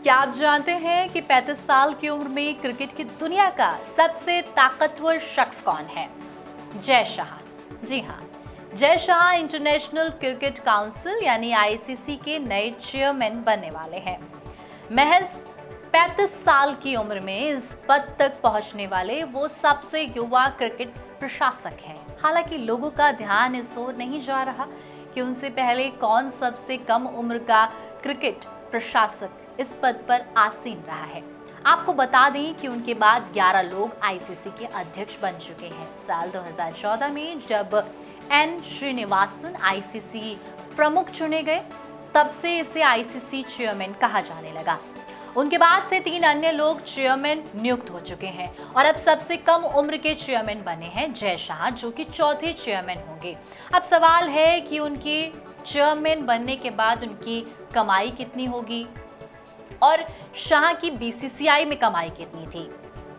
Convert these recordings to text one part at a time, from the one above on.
क्या आप जानते हैं कि 35 साल की उम्र में क्रिकेट की दुनिया का सबसे ताकतवर शख्स कौन है? जय शाह। जी हाँ, Jay Shah international cricket council यानी आईसीसी के नए चेयरमैन बनने वाले हैं। महज 35 साल की उम्र में इस पद तक पहुंचने वाले वो सबसे युवा क्रिकेट प्रशासक हैं। हालांकि लोगों का ध्यान इस ओर नहीं जा रहा कि उनसे पहले कौन सबसे कम उम्र का क्रिकेट प्रशासक इस पद पर आसीन रहा है। आपको बता दें कि उनके बाद 11 लोग आईसीसी के अध्यक्ष बन चुके हैं। साल 2014 में जब एन श्रीनिवासन आईसीसी प्रमुख चुने गए, तब से इसे आईसीसी चेयरमैन कहा जाने लगा। उनके बाद से 3 अन्य लोग चेयरमैन नियुक्त हो चुके हैं और अब सबसे कम उम्र के चेयरमैन बने हैं जय शाह, जो कि चौथे चेयरमैन होंगे। अब सवाल है कि उनके चेयरमैन बनने के बाद उनकी कमाई कितनी होगी और शाह की बीसीसीआई में कमाई कितनी थी।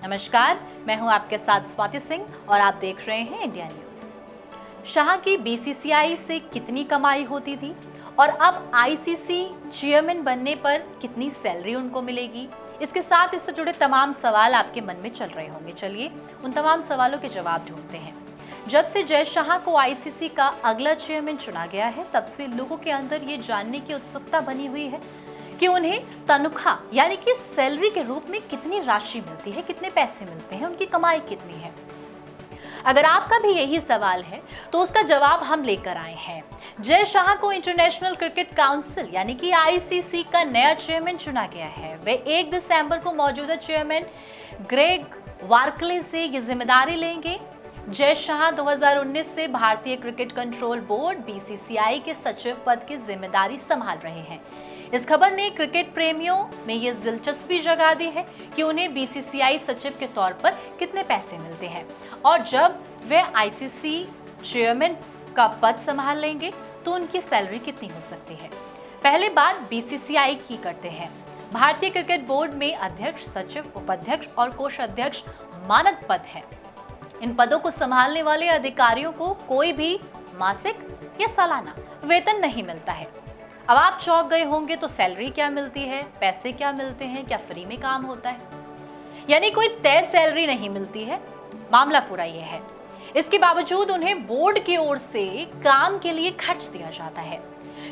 नमस्कार, मैं हूं आपके साथ स्वाति सिंह और आप देख रहे हैं इंडिया न्यूज। शाह की बीसीसीआई से कितनी कमाई होती थी और अब आईसीसी चेयरमैन बनने पर कितनी सैलरी उनको मिलेगी, इसके साथ इससे जुड़े तमाम सवाल आपके मन में चल रहे होंगे। चलिए उन तमाम सवालों के जवाब ढूंढते हैं। जब से जय शाह को आईसीसी का अगला चेयरमैन चुना गया है, तब से लोगों के अंदर ये जानने की उत्सुकता बनी हुई है कि उन्हें तनख्वाह यानी कि सैलरी के रूप में कितनी राशि मिलती है, कितने पैसे मिलते हैं, उनकी कमाई कितनी है। अगर आपका भी यही सवाल है तो उसका जवाब हम लेकर आए हैं। जय शाह को इंटरनेशनल क्रिकेट काउंसिल यानी कि आईसीसी का नया चेयरमैन चुना गया है। वे 1 दिसंबर को मौजूदा चेयरमैन ग्रेग वार्कले से ये जिम्मेदारी लेंगे। जय शाह 2019 से भारतीय क्रिकेट कंट्रोल बोर्ड बीसीसीआई के सचिव पद की जिम्मेदारी संभाल रहे हैं। इस खबर ने क्रिकेट प्रेमियों में ये दिलचस्पी जगा दी है कि उन्हें बीसीसीआई सचिव के तौर पर कितने पैसे मिलते हैं और जब वे आईसीसी चेयरमैन का पद संभाल लेंगे तो उनकी सैलरी कितनी हो सकती है। पहले बात बीसीसीआई की करते हैं। भारतीय क्रिकेट बोर्ड में अध्यक्ष, सचिव, उपाध्यक्ष और कोषाध्यक्ष मानद पद है। इन पदों को संभालने वाले अधिकारियों को कोई भी मासिक या सालाना वेतन नहीं मिलता है। अब आप चौंक गए होंगे, तो सैलरी क्या मिलती है, पैसे क्या मिलते हैं, क्या फ्री में काम होता है? यानी कोई तय सैलरी नहीं मिलती है। मामला पूरा ये है। इसके बावजूद उन्हें बोर्ड की ओर से काम के लिए खर्च दिया जाता है।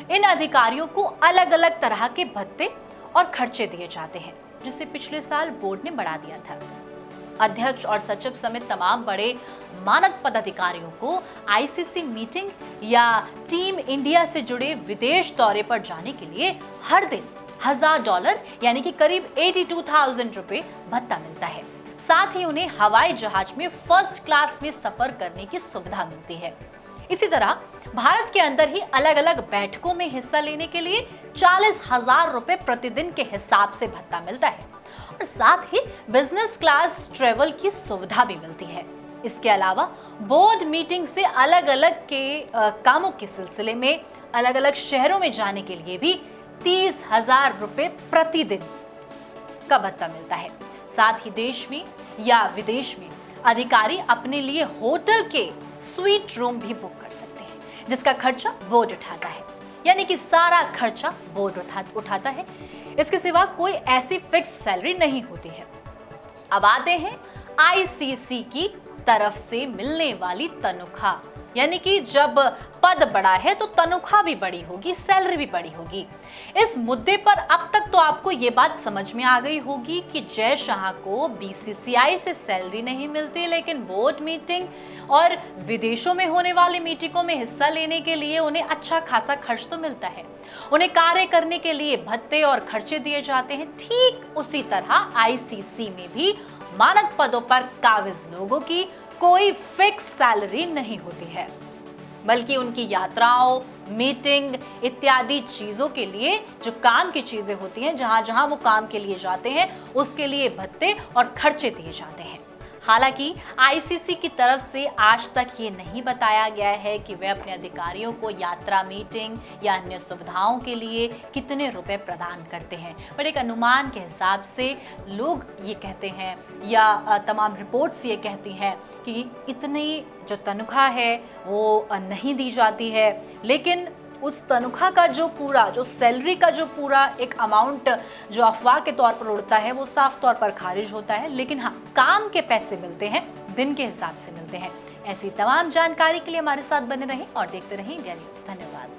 इन अधिकारियों को अलग अलग तरह के भत्ते और खर्चे दिए जाते हैं, जिसे पिछले साल बोर्ड ने बढ़ा दिया था। अध्यक्ष और सचिव समेत तमाम बड़े मानद पदाधिकारियों को आईसीसी मीटिंग या टीम इंडिया से जुड़े विदेश दौरे पर जाने के लिए हर दिन $1000 यानी कि करीब 82,000 रुपए भत्ता मिलता है। साथ ही उन्हें हवाई जहाज में फर्स्ट क्लास में सफर करने की सुविधा मिलती है। इसी तरह भारत के अंदर ही अलग अलग बैठकों में हिस्सा लेने के लिए 40,000 रुपए प्रतिदिन के हिसाब से भत्ता मिलता है और साथ ही बिजनेस क्लास ट्रेवल की सुविधा भी मिलती है। इसके अलावा बोर्ड मीटिंग से अलग अलग के कामों के सिलसिले में अलग अलग शहरों में जाने के लिए भी 30,000 रुपए प्रतिदिन का भत्ता मिलता है। साथ ही देश में या विदेश में अधिकारी अपने लिए होटल के स्वीट रूम भी बुक कर सकते हैं, जिसका खर्चा बोर्ड उठाता है। यानी कि सारा खर्चा बोर्ड उठाता है। इसके सिवा कोई ऐसी फिक्स सैलरी नहीं होती है। अब आते हैं आईसीसी की तरफ से मिलने वाली तनख्वाह, यानी कि जब पद बड़ा है तो तनख्वाह भी बड़ी होगी, सैलरी भी बड़ी होगी। इस मुद्दे पर अब तक तो आपको ये बात समझ में आ गई होगी कि जय शाह को बीसीसीआई से सैलरी नहीं मिलती, लेकिन बोर्ड मीटिंग और विदेशों में होने वाली मीटिंगों में हिस्सा लेने के लिए उन्हें अच्छा खासा खर्च तो मिलता है। उन्हें कार्य करने के लिए भत्ते और खर्चे दिए जाते हैं। ठीक उसी तरह आईसीसी में भी मानद पदों पर काबिज लोगों की कोई फिक्स सैलरी नहीं होती है, बल्कि उनकी यात्राओं, मीटिंग इत्यादि चीजों के लिए जो काम की चीजें होती हैं, जहां जहां वो काम के लिए जाते हैं, उसके लिए भत्ते और खर्चे दिए जाते हैं। हालांकि आईसीसी की तरफ से आज तक ये नहीं बताया गया है कि वे अपने अधिकारियों को यात्रा, मीटिंग या अन्य सुविधाओं के लिए कितने रुपए प्रदान करते हैं, पर एक अनुमान के हिसाब से लोग ये कहते हैं या तमाम रिपोर्ट्स ये कहती हैं कि इतनी जो तनख्वाह है वो नहीं दी जाती है। लेकिन उस तनख्वाह का जो सैलरी का जो पूरा एक अमाउंट जो अफवाह के तौर पर उड़ता है वो साफ तौर पर खारिज होता है। लेकिन हाँ, काम के पैसे मिलते हैं, दिन के हिसाब से मिलते हैं। ऐसी तमाम जानकारी के लिए हमारे साथ बने रहें और देखते रहें इंडिया न्यूज़। धन्यवाद।